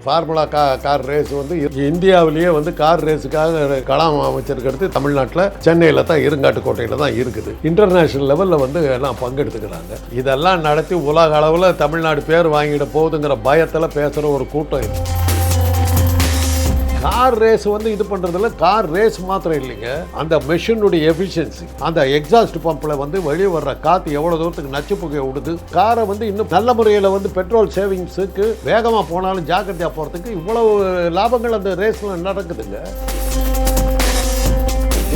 Formula car race வந்து இந்தியாவிலேயே வந்து கார் ரேஸுக்காக கலாம் அமைச்சருக்கு தமிழ்நாட்டில் சென்னையில் தான் இருங்காட்டுக்கோட்டையில் தான் இருக்குது. இன்டர்நேஷனல் லெவலில் வந்து எல்லாம் பங்கெடுத்துக்கிறாங்க. இதெல்லாம் நடத்தி உலக அளவில் தமிழ்நாடு பேர் வாங்கிட போகுதுங்கிற பயத்தில் பேசுகிற ஒரு கூட்டம் இது. கார் ரேஸ் வந்து இது பண்ணுறதுல கார் ரேஸ் மாத்திரம் இல்லைங்க, அந்த மெஷினுடைய எஃபிஷியன்சி, அந்த எக்ஸாஸ்ட் பம்பில் வந்து வெளியே வர்ற காற்று எவ்வளோ தூரத்துக்கு நச்சு புகையை விடுது, காரை வந்து இன்னும் நல்ல முறையில் வந்து பெட்ரோல் சேவிங்ஸுக்கு வேகமாக போனாலும் ஜாக்கிரதையாக போகிறதுக்கு இவ்வளவு லாபங்கள் அந்த ரேஸில் நடக்குதுங்க.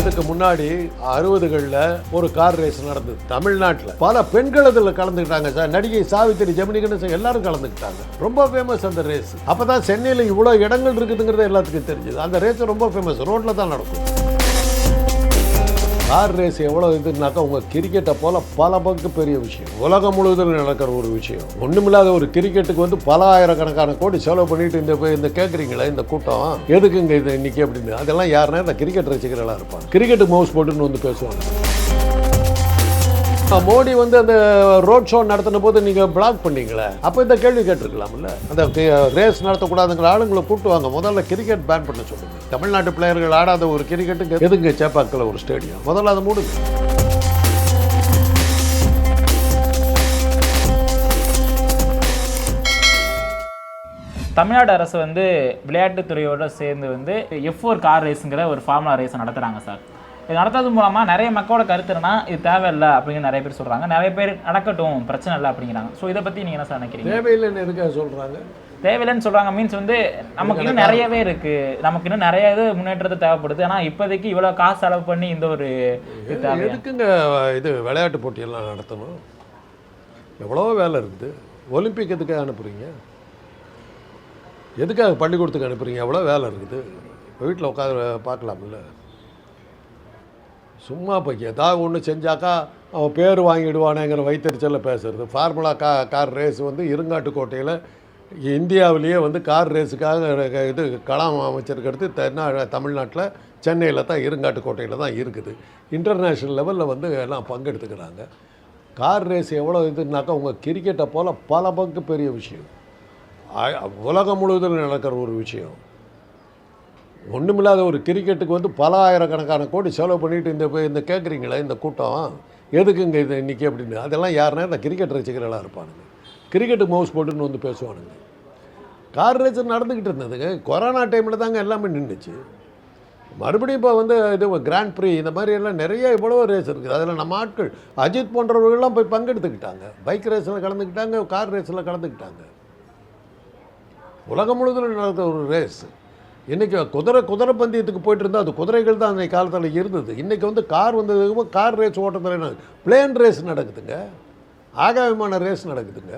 இதுக்கு முன்னாடி 60களில் ஒரு கார் ரேஸ் நடந்தது தமிழ்நாட்டில். பல பெண்கள் அதில் கலந்துக்கிட்டாங்க சார். நடிகை சாவித்திரி, ஜெமினி கணேசன் எல்லாரும் கலந்துக்கிட்டாங்க. ரொம்ப ஃபேமஸ் அந்த ரேஸ். அப்போ தான் சென்னையில் இவ்வளோ இடங்கள் இருக்குதுங்கிறது எல்லாத்துக்கும் தெரிஞ்சுது. அந்த ரேஸ் ரொம்ப ஃபேமஸ், ரோட்டில் தான் நடக்கும். கார் ரேஸ் எவ்வளோ இதுனாக்கா உங்கள் கிரிக்கெட்டை போல் பல பங்கு பெரிய விஷயம். உலகம் முழுவதும் நடக்கிற ஒரு விஷயம். ஒன்றுமில்லாத ஒரு கிரிக்கெட்டுக்கு வந்து பல ஆயிரக்கணக்கான கோடி செலவு பண்ணிட்டு இந்த கேட்குறீங்களே இந்த கூட்டம் எதுக்குங்க இது இன்னைக்கு அப்படின்னு. அதெல்லாம் யாருன்னா இந்த கிரிக்கெட் ரசிகர்களாக இருப்பாங்க. கிரிக்கெட்டு மவுஸ் போட்டுன்னு வந்து பேசுவாங்க. மோடி வந்து அந்த ரோட் ஷோ நடத்தின போது நீங்கள் பிளாக் பண்ணீங்களே, அப்போ இந்த கேள்வி கேட்டிருக்கலாம்ல. அந்த ரேஸ் நடத்தக்கூடாதுங்கிற ஆளுங்களை கூட்டுவாங்க. முதல்ல கிரிக்கெட் பேன் பண்ண சொல்லுங்க. தமிழ்நாட்டு பிளேயர்கள் ஆடாத ஒரு கிரிக்கெட்டுக்கு எதுங்க சேப்பாக்கில் ஒரு ஸ்டேடியம்? முதல்ல அதை மூடுங்க. தமிழ்நாடு அரசு வந்து விளையாட்டுத்துறையோடு சேர்ந்து வந்து F4 கார் ரேஸுங்கிற ஒரு ஃபார்முலா ரேஸ் நடத்துகிறாங்க சார். இது நடத்துறது மூலமாக நிறைய மக்களோட கருத்துனா இது தேவையில்லை அப்படின்னு நிறைய பேர் சொல்கிறாங்க. நிறைய பேர் நடக்கட்டும், பிரச்சனை இல்லை அப்படிங்கிறாங்க. ஸோ இதை பற்றி நீங்கள் என்ன சார் நினைக்கிறீங்க? தேவையில்லைன்னு எதுக்காக சொல்கிறாங்க? தேவையில்லைன்னு சொல்கிறாங்க மீன்ஸ் வந்து நமக்கு இன்னும் நிறையவே இருக்குது, நமக்கு இன்னும் நிறைய இது முன்னேற்றத்தை தேவைப்படுது. ஆனால் இப்போதைக்கு இவ்வளோ காசு செலவு பண்ணி இந்த ஒரு எதுக்குங்க இது விளையாட்டு போட்டியெல்லாம் நடத்தணும்? எவ்வளோ வேலை இருக்குது. ஒலிம்பிக் எதுக்காக அனுப்புகிறீங்க? எதுக்காக பள்ளிக்கூடத்துக்கு அனுப்புகிறீங்க? எவ்வளோ வேலை இருக்குது. இப்போ வீட்டில் உட்காந்து பார்க்கலாம்ல. சும்மா இப்போ ஏதாவது ஒன்று செஞ்சாக்கா அவன் பேர் வாங்கிடுவானேங்கிற வைத்தறிச்சலில் பேசுகிறது. ஃபார்முலா கார் ரேஸ் வந்து இருங்காட்டுக்கோட்டையில் இந்தியாவிலேயே வந்து கார் ரேஸுக்காக இது கலாம் அமைச்சருக்கு அடுத்து தமிழ்நாட்டில் சென்னையில் தான் இருங்காட்டுக்கோட்டையில் தான் இருக்குது. இன்டர்நேஷ்னல் லெவலில் வந்து எல்லாம் பங்கெடுத்துக்கிறாங்க. கார் ரேஸ் எவ்வளோ இதுனாக்கா உங்கள் கிரிக்கெட்டை போல் பல பங்கு பெரிய விஷயம். உலகம் முழுவதும் நடக்கிற ஒரு விஷயம். ஒன்றுமில்லாத ஒரு கிரிக்கெட்டுக்கு வந்து பல ஆயிரக்கணக்கான கோடி செலவு பண்ணிட்டு இந்த கேட்குறீங்களே இந்த கூட்டம் எதுக்குங்க இது இன்றைக்கி அப்படின்னு. அதெல்லாம் யாருன்னா இந்த கிரிக்கெட் ரசிகர்களாக இருப்பானுங்க. கிரிக்கெட்டு மவுஸ் போட்டுன்னு வந்து பேசுவானுங்க. கார் ரேஸ் நடந்துக்கிட்டு இருந்ததுங்க. கொரோனா டைமில் தாங்க எல்லாமே நின்றுச்சு. மறுபடியும் இப்போ வந்து இது கிராண்ட் ப்ரீ இந்த மாதிரி எல்லாம் நிறைய இவ்வளோ ரேஸ் இருக்குது. அதில் நம்ம ஆட்கள் அஜித் போன்றவர்கள்லாம் போய் பங்கெடுத்துக்கிட்டாங்க. பைக் ரேஸில் கலந்துக்கிட்டாங்க, கார் ரேஸில் கலந்துக்கிட்டாங்க. உலகம் முழுவதும் நடக்கிற ஒரு ரேஸ். இன்றைக்கி குதிரை பந்தயத்துக்கு போயிட்டு இருந்தால் அது குதிரைகள் தான் அன்றைக்கு காலத்தில் இருந்தது. இன்றைக்கி வந்து கார் வந்ததுக்கு கார் ரேஸ் ஓட்டத்தில் பிளேன் ரேஸ் நடக்குதுங்க, ஆகாய விமான ரேஸ் நடக்குதுங்க.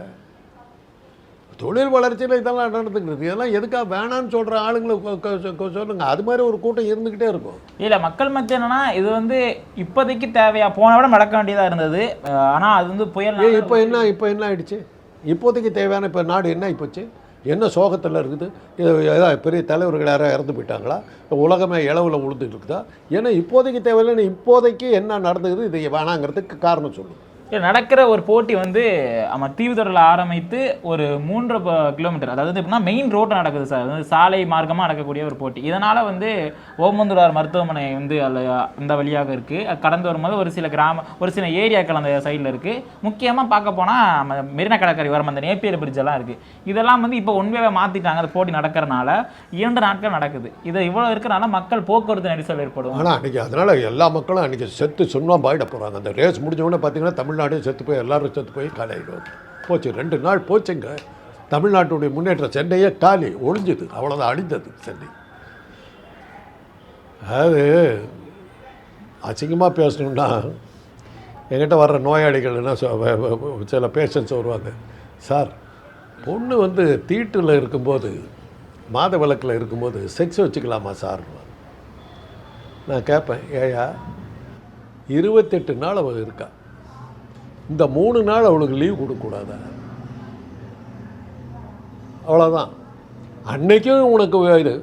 தொழில் வளர்ச்சியில் இதெல்லாம் நடந்துக்கிறது. இதெல்லாம் எதுக்காக வேணான்னு சொல்கிற ஆளுங்களை சொல்லுங்கள். அது மாதிரி ஒரு கூட்டம் இருந்துக்கிட்டே இருக்கும். இல்லை மக்கள் மத்திய என்னன்னா இது வந்து இப்போதைக்கு தேவையா, போன விட நடக்க வேண்டியதாக இருந்தது. ஆனால் அது வந்து புயல். இப்போ என்ன ஆயிடுச்சு? இப்போதைக்கு தேவையான இப்போ நாடு என்ன ஆகிப்போச்சு? என்ன சோகத்தில் இருக்குது? ஏதாவது பெரிய தலைவர்கள் யாராவது இறந்து போயிட்டாங்களா? உலகமே இளவில் உழுந்துட்டு இருக்குதா? ஏன்னா இப்போதைக்கு தேவையில்லைன்னு இப்போதைக்கு என்ன நடந்துக்குது இது வேணாங்கிறதுக்கு காரணம் சொல்லுங்கள். நடக்கிற ஒரு போட்டி வந்து நம்ம தீவுத்துறையில் ஆரம்பித்து ஒரு 3 கிலோமீட்டர், அதாவது எப்படின்னா மெயின் ரோட்டில் நடக்குது சார். அது சாலை மார்க்கமாக நடக்கக்கூடிய ஒரு போட்டி. இதனால் வந்து ஓமந்தூரார் மருத்துவமனை வந்து அந்த வழியாக இருக்குது. கடந்து வரும்போது ஒரு சில ஏரியாக்கள் அந்த சைடில் இருக்குது. முக்கியமாக பார்க்க போனால் மெரினா கடற்கரை வரும் அந்த நேப்பியர் பிரிட்ஜ் எல்லாம் இருக்குது. இதெல்லாம் வந்து இப்போ ஒன்வேவை மாற்றிட்டாங்க. அந்த போட்டி நடக்கிறனால 2 நாட்கள் நடக்குது. இது இவ்வளோ இருக்கிறனால மக்கள் போக்குவரத்து நெரிசல் ஏற்படும். ஆனால் அன்றைக்கி அதனால் எல்லா மக்களும் அன்றைக்கி செத்து சுண்ணா பாயிட போகிறாங்க. அந்த ரேஸ் முடிஞ்சவொடனே பார்த்தீங்கன்னா தமிழ்நாடு செத்து போய் எல்லோரும் செத்து போய் காலியாகிடும். போச்சு, 2 நாள் போச்சுங்க. தமிழ்நாட்டுடைய முன்னேற்றம் சென்னையே காலி ஒழிஞ்சுது. அவ்வளோதான், அழிந்தது சென்னை. அது அசிங்கமாக பேசணுன்னா என்கிட்ட வர்ற நோயாளிகள் என்ன சில பேஷண்ட்ஸ் வருவாங்க. சார், பொண்ணு வந்து தீட்டில் இருக்கும்போது, மாத விளக்கில் இருக்கும்போது செக்ஸ் வச்சுக்கலாமா சார்? நான் கேட்பேன், ஏயா 28 நாள் அவள் இருக்கா, இந்த 3 நாள் அவளுக்கு லீவ் கொடுக்கக்கூடாதா? அவ்வளோதான். அன்றைக்கும் உனக்கு இது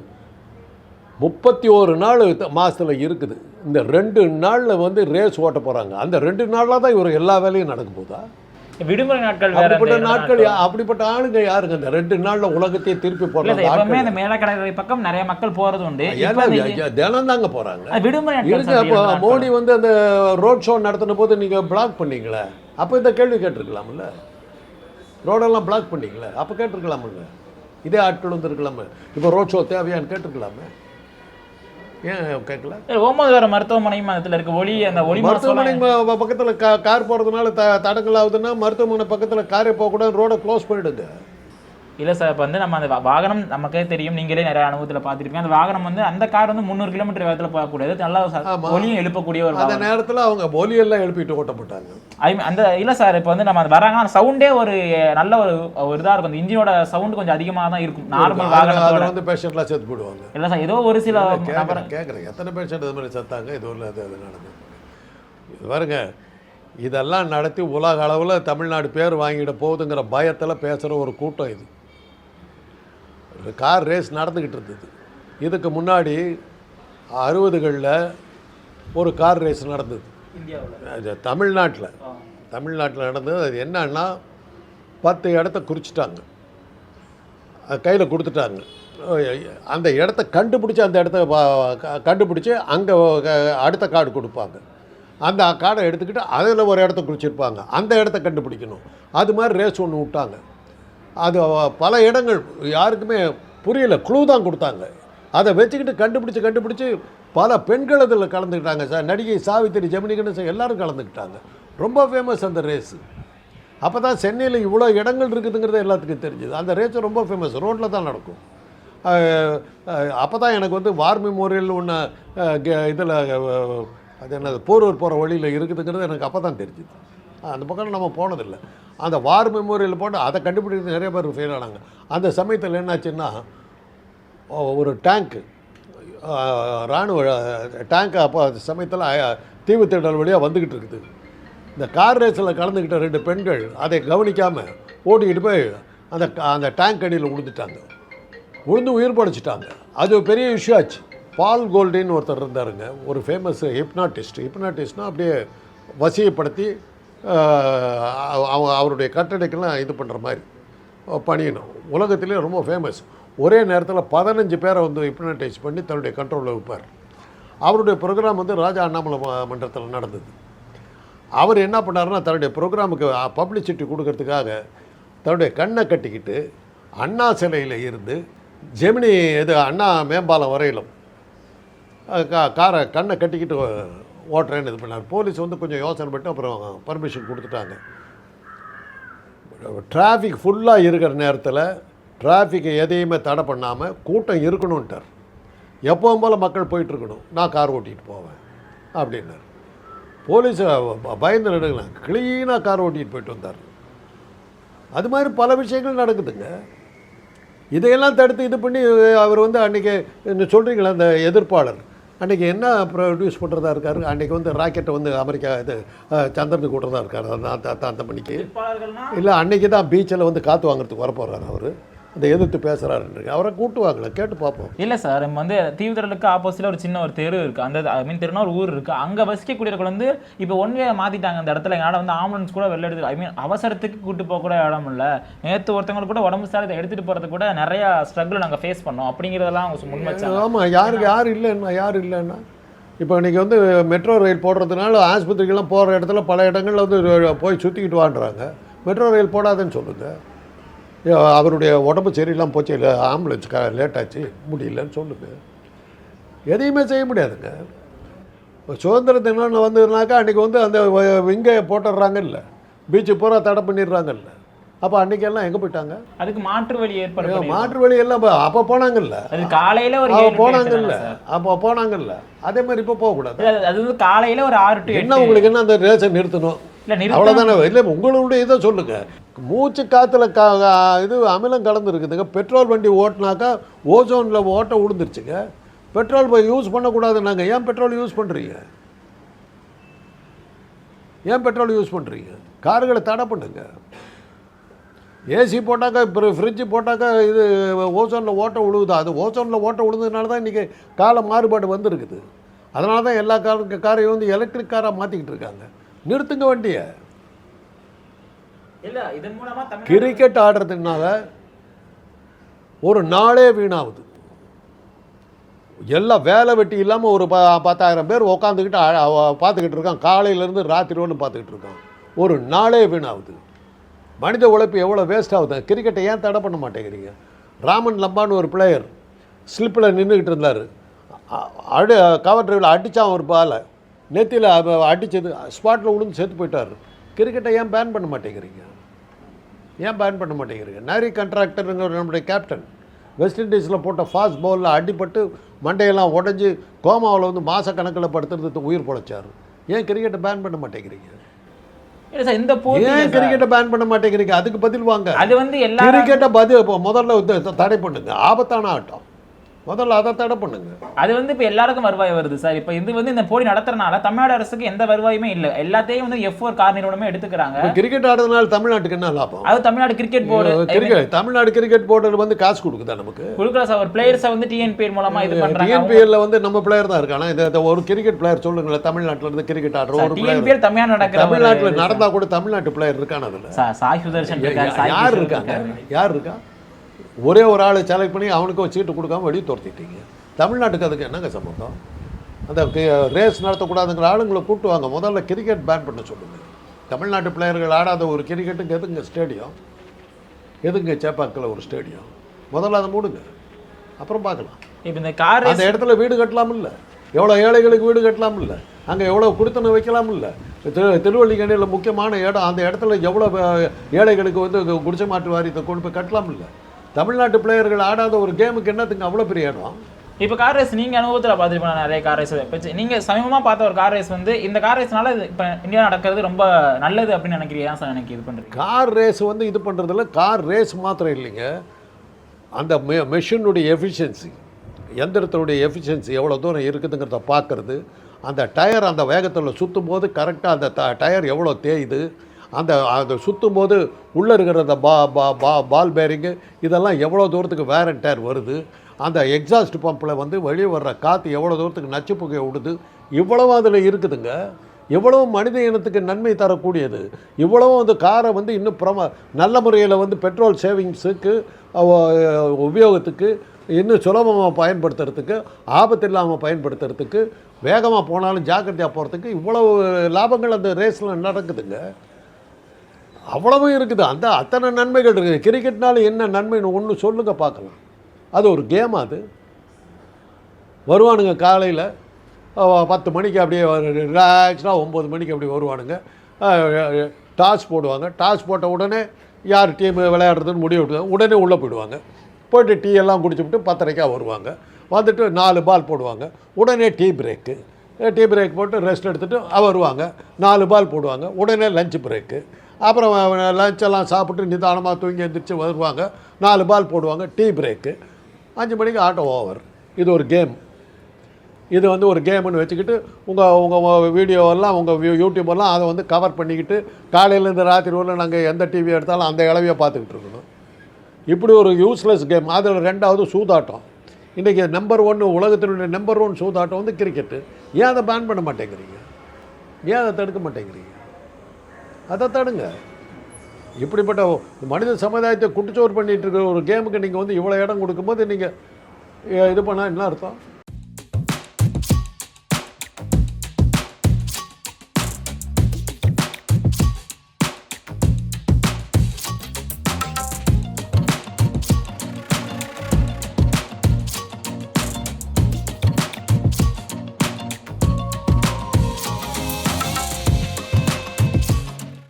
31 நாள் மாதத்தில் இருக்குது. இந்த 2 நாளில் வந்து ரேஸ் ஓட்ட போகிறாங்க. அந்த 2 நாளில் தான் இவர் எல்லா வேலையும் நடக்கும் போதா? விடுமுறை நாட்கள் வேற அப்படிப்பட்ட அந்த நாட்கள் அப்படிப்பட்ட ஆளுங்க யாருங்க இந்த 2 நாள்ல உலகத்தையே திருப்பி இல்ல போடுறாங்க சார், எப்பவுமே அந்த மேல கடற்கரை பக்கம் நிறைய மக்கள் போறது உண்டு. இப்ப இந்த தினம் தாங்க போறாங்க. விடுமுறை நாட்கள் இருக்கு. சார், அப்போ 2 நாட்கள். மோடி வந்து அந்த ரோட் ஷோ நடத்தின போது நீங்க பிளாக் பண்ணீங்களே, அப்போ இந்த கேள்வி கேட்டிருக்கலாம்ல. ரோடெல்லாம் பிளாக் பண்ணீங்களே, அப்போ கேட்டிருக்கலாம்ல. இதே ஆட்கள் வந்து இருக்கலாமே, இப்போ ரோட் ஷோ தேவையான்னு கேட்டிருக்கலாமே, ஏன் கேட்கல? ஓமந்தூரார் மருத்துவமனையும் அதுல இருக்க ஒளி அந்த ஒளி மருத்துவமனை பக்கத்தில் கார் போகிறதுனால தடங்கல் ஆகுதுன்னா மருத்துவமனை பக்கத்தில் காரே போகக்கூடாது, ரோடை க்ளோஸ் பண்ணிடுங்க. இல்லை சார், இப்போ வந்து நம்ம அந்த வாகனம் நமக்கே தெரியும், நீங்களே நிறைய அனுபவத்தில் பார்த்துருப்பீங்க. அந்த வாகனம் வந்து அந்த கார் வந்து 300 கிலோமீட்டர் வேகத்தில் போகக்கூடியது, நல்லா ஒலியும் எழுப்பக்கூடிய ஒரு அந்த நேரத்தில் அவங்க ஒலியெல்லாம் எழுப்பிட்டு ஓட்டப்பட்டாங்க. அந்த இல்லை சார், இப்போ வந்து நம்ம வராங்க அந்த சவுண்டே ஒரு நல்ல ஒரு இதாக இருக்கும். அந்த இன்ஜினோட சவுண்டு கொஞ்சம் அதிகமாக தான் இருக்கும் நார்மல் வாகனம். அதில் வந்து பேஷண்ட்லாம் செத்து போடுவாங்க. இல்லை சார், ஏதோ ஒரு சில கேட்குறேன், எத்தனை பேஷண்ட் இது மாதிரி செத்தாங்க, இது ஒரு அது நடந்தது. இது பாருங்க, இதெல்லாம் நடத்தி உலக அளவில் தமிழ்நாடு பேர் வாங்கிட போகுதுங்கிற பயத்தில் பேசுகிற ஒரு கூட்டம் இது. கார் ரேஸ் நடந்துக்கிட்டு இருந்தது. இதுக்கு முன்னாடி 60களில் ஒரு கார் ரேஸ் நடந்தது தமிழ்நாட்டில் நடந்தது. அது என்னன்னா 10 இடத்த குறிச்சிட்டாங்க, கையில் கொடுத்துட்டாங்க. அந்த இடத்த கண்டுபிடிச்சி அந்த இடத்த கண்டுபிடிச்சி அங்கே அடுத்த கார்டு கொடுப்பாங்க. அந்த கார்டை எடுத்துக்கிட்டு அதில் ஒரு இடத்த குறிச்சிருப்பாங்க, அந்த இடத்த கண்டுபிடிக்கணும். அது மாதிரி ரேஸ் ஒன்று விட்டாங்க. அது பல இடங்கள் யாருக்குமே புரியல, க்ளூ தான் கொடுத்தாங்க. அதை வச்சுக்கிட்டு கண்டுபிடிச்சி பல பெண்கள் அதில் கலந்துக்கிட்டாங்க சார். நடிகை சாவித்திரி, ஜெமினி கணேசன் எல்லாரும் கலந்துக்கிட்டாங்க. ரொம்ப ஃபேமஸ் அந்த ரேஸு. அப்போ தான் சென்னையில் இவ்வளோ இடங்கள் இருக்குதுங்கிறது எல்லாத்துக்கும் தெரிஞ்சுது. அந்த ரேஸ் ரொம்ப ஃபேமஸ், ரோட்டில் தான் நடக்கும். அப்போ தான் எனக்கு வந்து வார் மெமோரியல் ஒன்று இதில் அது என்னது போரூர் போகிற வழியில் இருக்குதுங்கிறது எனக்கு அப்போ தான் தெரிஞ்சுது. அந்த பக்கம் நம்ம போனதில்லை. அந்த வார் மெமோரியல் போட்டு அதை கண்டுபிடிக்கிறது நிறைய பேர் ஃபெயில் ஆனாங்க. அந்த சமயத்தில் என்னாச்சுன்னா, ஒரு டேங்க்கு, இராணுவ டேங்க்கு அப்போ அந்த சமயத்தில் தீவு திடல் வழியாக வந்துக்கிட்டு இருக்குது. இந்த கார் ரேஸில் கலந்துக்கிட்ட 2 பெண்கள் அதை கவனிக்காமல் ஓட்டிக்கிட்டு போய் அந்த டேங்க் அடியில் விழுந்து உயிர் படைச்சிட்டாங்க. அது ஒரு பெரிய இஷ்யூ ஆச்சு. பால் கோல்டின்னு ஒருத்தர் இருந்தாருங்க, ஒரு ஃபேமஸ் ஹிப்னாட்டிஸ்ட்னா அப்படியே வசியப்படுத்தி அவருடைய கட்டளைக்கெல்லாம் இது பண்ணுற மாதிரி பணியணும். உலகத்திலே ரொம்ப ஃபேமஸ். ஒரே நேரத்தில் 15 பேரை வந்து ஹிப்னடைஸ் பண்ணி தன்னுடைய கண்ட்ரோலில் வைப்பார். அவருடைய ப்ரோக்ராம் வந்து ராஜா அண்ணாமலை மன்றத்தில் நடந்தது. அவர் என்ன பண்ணாருன்னா, தன்னுடைய ப்ரோக்ராமுக்கு பப்ளிசிட்டி கொடுக்கறதுக்காக தன்னுடைய கண்ணை கட்டிக்கிட்டு அண்ணா சிலையில் இருந்து ஜெமினி அண்ணா மேம்பாலம் வரையிலும் காரை கண்ணை கட்டிக்கிட்டு ஓட்டுறேன்னு இது பண்ணார். போலீஸ் வந்து கொஞ்சம் யோசனை பண்ணிட்டு அப்புறம் பர்மிஷன் கொடுத்துட்டாங்க. டிராஃபிக் ஃபுல்லாக இருக்கிற நேரத்தில் டிராஃபிக்கை எதையுமே தடை பண்ணாமல் கூட்டம் இருக்கணுன்ட்டார். எப்பவும் போல் மக்கள் போயிட்டுருக்கணும், நான் கார் ஓட்டிகிட்டு போவேன் அப்படின்னார். போலீஸை பயந்து நடுங்கலாம், க்ளீனாக கார் ஓட்டிகிட்டு போயிட்டு வந்தார். அது மாதிரி பல விஷயங்கள் நடக்குதுங்க. இதையெல்லாம் தடுத்து இது பண்ணி அவர் வந்து அன்றைக்கி சொல்கிறீங்களா, அந்த எதிர்ப்பாளர் அன்றைக்கி என்ன ப்ரொடியூஸ் பண்ணுறதா இருக்கார். அன்றைக்கி வந்து ராக்கெட்டை வந்து அமெரிக்கா சந்திரனுக்கு கூட்டுறதா இருக்கார் அந்த மணிக்கு. இல்லை, அன்றைக்கி தான் பீச்சில் வந்து காற்று வாங்குறதுக்கு வரப்போகிறார் அவர். அதை எதிர்த்து பேசுகிறாருன்னு அவரை கூட்டுவாங்களே, கேட்டு பார்ப்போம். இல்லை சார், நம்ம வந்து தீவுத்திடலுக்கு ஆப்போசிட்டில் ஒரு சின்ன ஒரு தெரு இருக்குது. அந்த தெருனா ஒரு ஊர் இருக்குது. அங்கே வசிக்கக்கூடியவர்கள் வந்து இப்போ ஒன்வே மாற்றிட்டாங்க. அந்த இடத்துல என்னால் வந்து ஆம்புலன்ஸ் கூட வெளில எடுத்து அவசரத்துக்கு கூட்டு போக கூட இடம் இல்லை. நேற்று ஒருத்தவங்களுக்கு கூட உடம்பு சார் எடுத்துகிட்டு போகிறது கூட நிறையா ஸ்ட்ரகிள் நாங்கள் ஃபேஸ் பண்ணோம் அப்படிங்கிறதெல்லாம் அவங்க முன்வச்சாங்க. ஆமாம், யார் இல்லைன்னா இப்போ இன்றைக்கி வந்து மெட்ரோ ரயில் போடுறதுனால ஆஸ்பத்திரிக்கெல்லாம் போகிற இடத்துல பல இடங்களில் வந்து போய் சுற்றிக்கிட்டு வாண்டுறாங்க. மெட்ரோ ரயில் போடாதுன்னு சொல்லுங்கள். அவருடைய உடம்பு சரியில்லாமல் போச்சு, இல்லை ஆம்புலன்ஸ் லேட்டாச்சு முடியலன்னு சொல்லுங்கள். எதையுமே செய்ய முடியாதுங்க. சுதந்திர தினம் வந்ததுனாக்கா அன்றைக்கி வந்து அந்த இங்கே போட்டுடுறாங்க, இல்லை பீச்சு பூரா தடை பண்ணிடுறாங்கல்ல. அப்போ அன்றைக்கெல்லாம் எங்கே போயிட்டாங்க? அதுக்கு மாற்று வழி ஏற்படுத்த மாற்று வழி எல்லாம் அப்போ போனாங்கல்ல, அது காலையில் ஒரு போனாங்கல்ல, அப்போ போனாங்கல்ல. அதே மாதிரி இப்போ போகக்கூடாது. அது வந்து காலையில் ஒரு 6 to 8. என்ன உங்களுக்கு என்ன அந்த ரேஸை நிறுத்தணும்? அவ்வளோதானே. இல்லை, உங்களுடைய இதை சொல்லுங்கள். மூச்சு காற்றுல இது அமிலம் கலந்துருக்குதுங்க. பெட்ரோல் வண்டி ஓட்டினாக்கா ஓசோனில் ஓட்ட விழுந்துருச்சுங்க. Petrol use பண்ணக்கூடாதுன்னாங்க. ஏன் பெட்ரோல் யூஸ் பண்ணுறீங்க? கார்களை தடை பண்ணுங்க. ஏசி போட்டாக்கா, இப்போ ஃப்ரிட்ஜு போட்டாக்கா இது ஓசோனில் ஓட்ட விழுகுதா? அது ஓசோனில் ஓட்ட விழுந்ததுனால தான் இன்றைக்கி கால மாறுபாடு வந்துருக்குது. அதனால தான் எல்லா காரையும் வந்து எலக்ட்ரிக் காராக மாற்றிக்கிட்டு இருக்காங்க. நிறுத்துங்க வண்டியை. இல்ல இதன் மூலமா கிரிக்கெட் ஆடுறதுனால ஒரு நாளே வீணாகுது. எல்லாம் வேலை வெட்டி இல்லாமல் ஒரு 10,000 பேர் உக்காந்துக்கிட்டு பார்த்துக்கிட்டு இருக்கான். காலையிலேருந்து ராத்திரி ஒன்று பார்த்துக்கிட்டு இருக்கான். ஒரு நாளே வீணாகுது. மனித உழைப்பு எவ்வளோ வேஸ்ட் ஆகுது. கிரிக்கெட்டை ஏன் தடை பண்ண மாட்டேங்கிறீங்க? ராமன் லம்பான்னு ஒரு பிளேயர் ஸ்லிப்பில் நின்றுக்கிட்டு இருந்தார். கவர் டிரைவில் அடித்தான் ஒரு பாலை, நெத்தியில் அடித்தது, ஸ்பாட்டில் விழுந்து செத்து போயிட்டார். கிரிக்கெட்டை ஏன் பேன் பண்ண மாட்டேங்கிறீங்க? ஏன் பேன் பண்ண மாட்டேங்கிறீங்க? நாரி கண்ட்ராக்டருங்கிற நம்முடைய கேப்டன் வெஸ்ட் இண்டீஸில் போட்ட ஃபாஸ்ட் பவுலில் அடிபட்டு மண்டையெல்லாம் உடஞ்சி கோமாவில் வந்து மாதக்கணக்கில் படுத்துறதுக்கு உயிர் பொழைச்சார். ஏன் கிரிக்கெட்டை பேன் பண்ண மாட்டேங்கிறீங்க? இல்ல சார், இந்த போட்டி ஏன் கிரிக்கெட்டை பேன் பண்ண மாட்டேங்கிறீங்க? அதுக்கு பதில் வாங்க. அது வந்து எல்லா கிரிக்கெட்டை பதில் முதல்ல தடை பண்ணுங்க. ஆபத்தான ஆட்டம், முதல்ல அதை தடை பண்ணுங்க. அது வந்து இப்போ எல்லாருக்கும் வருவாய் வருது சார். இப்போ இது வந்து இந்த போட்டி நடத்துறதுனால தமிழ்நாடு அரசுக்கு எந்த வருவாயுமே இல்லை. எல்லாத்தையும் வந்து F4 கார் நிறுவனமே எடுத்துக்கிறாங்க. கிரிக்கெட் ஆடுறதுனால தமிழ்நாட்டுக்கு என்ன லாபம்? அது Tamil Nadu cricket board, Tamil Nadu cricket board வந்து காசு கொடுக்குதா நமக்கு? கொடுக்குற சார். ஒரு பிளேயர்ஸை வந்து TNPL மூலமா இது பண்றாங்க. TNPL வந்து நம்ம பிளேயர் தான் இருக்கானா? இந்த ஒரு கிரிக்கெட் பிளேயர் சொல்லுங்களேன், தமிழ்நாட்டில் இருந்து கிரிக்கெட் ஆடுற ஒரு பிளேயர். TNPL தமிழ்நாட்டில் நடந்தா கூட தமிழ்நாட்டு பிளேயர் இருக்கான? அதுல சாய் சுதர்ஷன் யார் இருக்காங்க? யார் இருக்கா? ஒரே ஒரு ஆளை செலக்ட் பண்ணி அவனுக்கு சீட்டு கொடுக்காம வெளியே துரத்திட்டீங்க. தமிழ்நாட்டுக்கு அதுக்கு என்னங்க சம்பந்தம்? அந்த ரேஸ் நடத்தக்கூடாதுங்கிற ஆளுங்களை கூட்டுவாங்க. முதல்ல கிரிக்கெட் பேன் பண்ண சொல்லுங்கள். தமிழ்நாட்டு பிளேயர்கள் ஆடாத ஒரு கிரிக்கெட்டுக்கு எதுங்க ஸ்டேடியம்? எதுங்க சேப்பாக்கில் ஒரு ஸ்டேடியம்? முதல்ல அதை மூடுங்க, அப்புறம் பார்க்கலாம். இப்போ இந்த கார் அந்த இடத்துல வீடு கட்டலாம் இல்லை? எவ்வளோ ஏழைகளுக்கு வீடு கட்டலாம் இல்லை? அங்கே எவ்வளோ கொடுத்தன வைக்கலாம் இல்லை? திருவள்ளிக்கணியில் முக்கியமான இடம், அந்த இடத்துல எவ்வளோ ஏழைகளுக்கு வந்து குடிசை மாற்று வாரியத்தை கொண்டு போய் கட்டலாம் இல்லை? தமிழ்நாட்டு பிளேயர்கள் ஆடாத ஒரு கேமுக்கு என்னத்துக்கு அவ்வளோ பெரிய இடம்? இப்போ கார் ரேஸ் நீங்கள் அனுபவத்தில் பார்த்துருப்பீங்க நிறைய கார் ரேஸ். இப்போ நீங்கள் சமீபமாக பார்த்த ஒரு கார் ரேஸ் வந்து இந்த கார் ரேஸ்னால இப்போ இந்தியா நடக்கிறது ரொம்ப நல்லது அப்படின்னு நினைக்கிறீங்க சார்? எனக்கு இது பண்ணுறீங்க கார் ரேஸ் வந்து இது பண்ணுறதில்ல. கார் ரேஸ் மாத்திரம் இல்லைங்க, அந்த மெஷினுடைய எஃபிஷியன்சி, எந்திரத்தினுடைய எஃபிஷியன்சி எவ்வளோ தூரம் இருக்குதுங்கிறத பார்க்குறது. அந்த டயர் அந்த வேகத்தில் சுற்றும் போது கரெக்டாக அந்த டயர் எவ்வளோ தேயுது, அந்த சுற்றும் போது உள்ளே இருக்கிற அந்த பால் பேரிங்கு இதெல்லாம் எவ்வளோ தூரத்துக்கு வேர் அண்ட் டயர் வருது, அந்த எக்ஸாஸ்ட் பம்பில் வந்து வெளியே வர்ற காற்று எவ்வளோ தூரத்துக்கு நச்சு புகையை விடுது, இவ்வளவு அதில் இருக்குதுங்க. இவ்வளவு மனித இனத்துக்கு நன்மை தரக்கூடியது. இவ்வளவும் வந்து காரை வந்து இன்னும் நல்ல முறையில் வந்து பெட்ரோல் சேவிங்ஸுக்கு உபயோகத்துக்கு இன்னும் சுலபமாக பயன்படுத்துறதுக்கு, ஆபத்து இல்லாமல் பயன்படுத்துறதுக்கு, வேகமாக போனாலும் ஜாக்கிரதையாக போகிறதுக்கு இவ்வளவு லாபங்கள் அந்த ரேஸில் நடக்குதுங்க. அவ்வளவும் இருக்குது. அத்தனை நன்மைகள் இருக்குது. கிரிக்கெட்னால என்ன நன்மைன்னு ஒன்று சொல்லுங்கள் பார்க்கலாம். அது ஒரு கேம். அது வருவானுங்க காலையில் 10 மணிக்கு அப்படியே ரிலாக்ஸ்டாக 9 மணிக்கு அப்படி வருவானுங்க. டாஸ் போடுவாங்க. டாஸ் போட்ட உடனே யார் டீம் விளையாடுறதுன்னு முடிவு விட்டுவாங்க. உடனே உள்ளே போயிடுவாங்க. போய்ட்டு டீ எல்லாம் குடிச்சுவிட்டு 10:30 வருவாங்க. வந்துட்டு 4 பால் போடுவாங்க. உடனே டீ பிரேக் போட்டு ரெஸ்ட் எடுத்துகிட்டு வருவாங்க. 4 பால் போடுவாங்க. உடனே லஞ்ச் பிரேக்கு. அப்புறம் லஞ்செல்லாம் சாப்பிட்டு நிதானமாக தூங்கி எழுந்திரிச்சு வருவாங்க. 4 பால் போடுவாங்க. Tea break. 5 மணிக்கு ஆட்டம் ஓவர். இது ஒரு கேம். இது வந்து ஒரு கேம்னு வச்சுக்கிட்டு உங்கள் வீடியோவெல்லாம் உங்கள் யூடியூபெல்லாம் அதை வந்து கவர் பண்ணிக்கிட்டு காலையிலேருந்து ராத்திரி வரல நாங்கள் எந்த டிவி எடுத்தாலும் அந்த இளவையை பார்த்துக்கிட்டு இருக்கணும். இப்படி ஒரு யூஸ்லெஸ் கேம். அதில் 2வது சூதாட்டம். இன்றைக்கி நம்பர் 1 உலகத்தினுடைய நம்பர் 1 சூதாட்டம் வந்து கிரிக்கெட்டு. ஏன் அதை பேன் பண்ண மாட்டேங்கிறீங்க? ஏன் அதை தடுக்க மாட்டேங்கிறீங்க? அதை தடுங்க. இப்படிப்பட்ட மனித சமுதாயத்தை குட்டிச்சோறு பண்ணிகிட்டு இருக்கிற ஒரு கேமுக்கு நீங்கள் வந்து இவ்வளோ இடம் கொடுக்கும்போது நீங்கள் இது பண்ணால் என்ன அர்த்தம்?